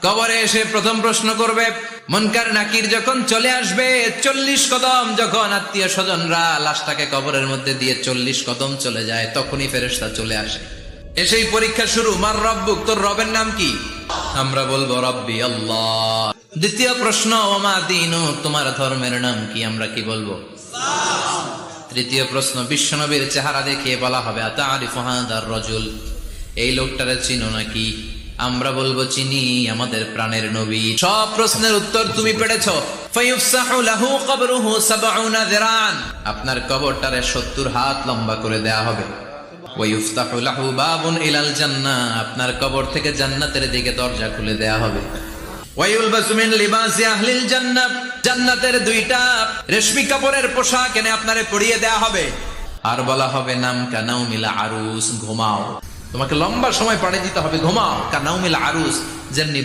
কবরে এসে প্রথম প্রশ্ন করবে, মুনকার নাকির যখন চলে আসবে, 40 কদম যখন আত্মীয় স্বজনরা লাশটাকে কবরের মধ্যে দিয়ে 40 কদম চলে যায়, তখনই ফেরেশতা চলে আসে। এসেই পরীক্ষা শুরু, মার রব্বুক, তোর রবের নাম কি? আমরা বলবো রব্বি আল্লাহ। দ্বিতীয় প্রশ্ন, ওমা দীনুক, তোমার ধর্মের নাম কি? আমরা কি বলবো? তৃতীয় প্রশ্ন, বিশ্বনবীর চেহারা দেখিয়ে বলা হবে, আতারিফু হাদার রাজুল, এই লোকটারে চিনো নাকি? আমরা বলবো চিনি, আমাদের প্রাণের নবী। সব প্রশ্নের উত্তর তুমি পেরেছো। ফায়ুফসাহু লাহু কবরুহু 70 যিরান, আপনার কবরটারে 70 হাত লম্বা করে দেয়া হবে। ওয়ায়ুফতাহু লাহু বাবুন ইলাল জান্নাহ, আপনার কবর থেকে জান্নাতের দিকে দরজা খুলে দেয়া হবে। ওয়ায়ুলবাসু মিন লিবাসি আহলিল জান্নাহ, জান্নাতের 2টা রেশমি কাপড়ের পোশাক এনে আপনারে পরিয়ে দেয়া হবে। আর বলা হবে, নাম কানাউমিল আরুস, ঘুমাও। তোমাকে লম্বা সময় পাড়ি দিতে হবে, ঘুমাও। কানাউমিল আরুস, যেমনি